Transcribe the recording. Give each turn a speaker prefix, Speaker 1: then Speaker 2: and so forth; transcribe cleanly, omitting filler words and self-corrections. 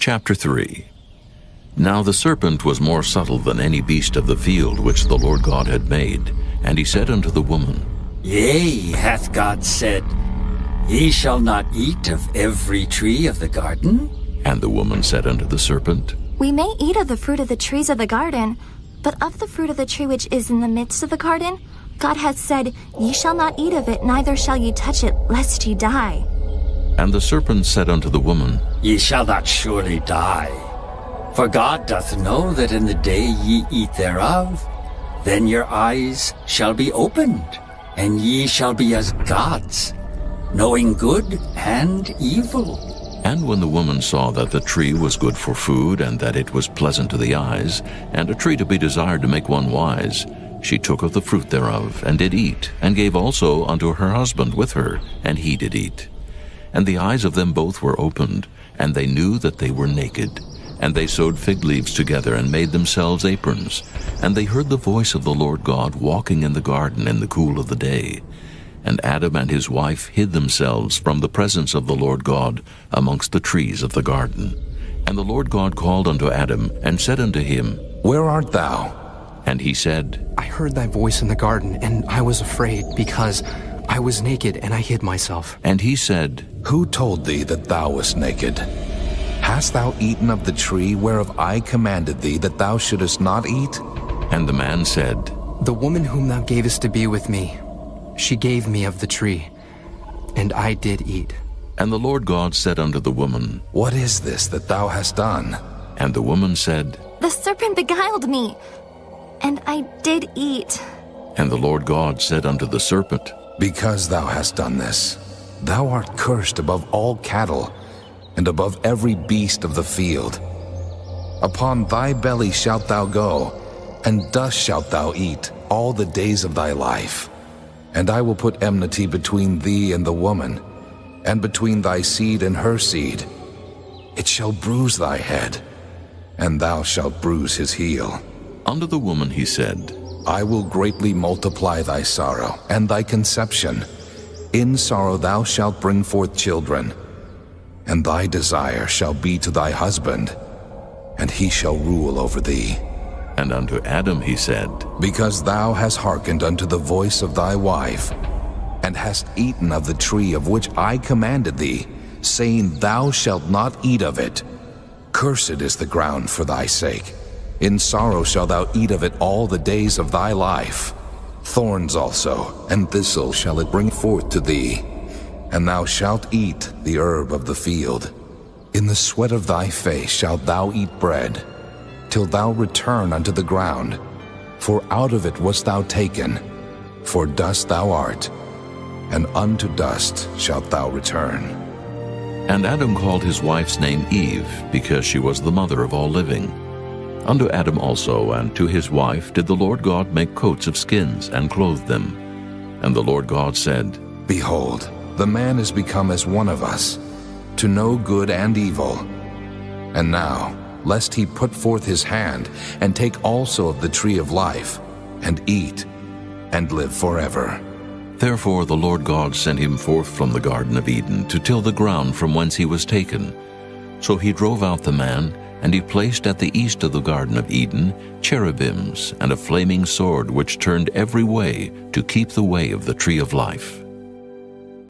Speaker 1: Chapter 3. Now the serpent was more subtle than any beast of the field which the Lord God had made. And he said unto the woman,
Speaker 2: Yea, hath God said, Ye shall not eat of every tree of the garden?
Speaker 1: And the woman said unto the serpent,
Speaker 3: We may eat of the fruit of the trees of the garden, but of the fruit of the tree which is in the midst of the garden, God hath said, Ye shall not eat of it, neither shall ye touch it, lest ye die.
Speaker 1: And the serpent said unto the woman,
Speaker 2: Ye shall not surely die. For God doth know that in the day ye eat thereof, then your eyes shall be opened, and ye shall be as gods, knowing good and evil.
Speaker 1: And when the woman saw that the tree was good for food, and that it was pleasant to the eyes, and a tree to be desired to make one wise, she took of the fruit thereof, and did eat, and gave also unto her husband with her, and he did eat. And the eyes of them both were opened, and they knew that they were naked. And they sewed fig leaves together, and made themselves aprons. And they heard the voice of the Lord God walking in the garden in the cool of the day. And Adam and his wife hid themselves from the presence of the Lord God amongst the trees of the garden. And the Lord God called unto Adam, and said unto him,
Speaker 4: Where art thou?
Speaker 1: And he said,
Speaker 5: I heard thy voice in the garden, and I was afraid, because I was naked, and I hid myself.
Speaker 1: And he said,
Speaker 4: Who told thee that thou wast naked? Hast thou eaten of the tree whereof I commanded thee that thou shouldest not eat?
Speaker 1: And the man said,
Speaker 5: The woman whom thou gavest to be with me, she gave me of the tree, and I did eat.
Speaker 1: And the Lord God said unto the woman,
Speaker 4: What is this that thou hast done?
Speaker 1: And the woman said,
Speaker 3: The serpent beguiled me, and I did eat.
Speaker 1: And the Lord God said unto the serpent,
Speaker 4: Because thou hast done this, thou art cursed above all cattle, and above every beast of the field. Upon thy belly shalt thou go, and dust shalt thou eat all the days of thy life. And I will put enmity between thee and the woman, and between thy seed and her seed. It shall bruise thy head, and thou shalt bruise his heel.
Speaker 1: Unto the woman he said,
Speaker 4: I will greatly multiply thy sorrow and thy conception. In sorrow thou shalt bring forth children, and thy desire shall be to thy husband, and he shall rule over thee.
Speaker 1: And unto Adam he said,
Speaker 4: Because thou hast hearkened unto the voice of thy wife, and hast eaten of the tree of which I commanded thee, saying, Thou shalt not eat of it. Cursed is the ground for thy sake. In sorrow shalt thou eat of it all the days of thy life. Thorns also and thistles shall it bring forth to thee, and thou shalt eat the herb of the field. In the sweat of thy face shalt thou eat bread, till thou return unto the ground. For out of it wast thou taken, for dust thou art, and unto dust shalt thou return.
Speaker 1: And Adam called his wife's name Eve, because she was the mother of all living. Unto Adam also and to his wife did the Lord God make coats of skins, and clothe them. And the Lord God said,
Speaker 4: Behold, the man is become as one of us, to know good and evil. And now, lest he put forth his hand, and take also of the tree of life, and eat, and live forever.
Speaker 1: Therefore the Lord God sent him forth from the Garden of Eden to till the ground from whence he was taken. So he drove out the man, and he placed at the east of the Garden of Eden cherubims and a flaming sword which turned every way to keep the way of the tree of life.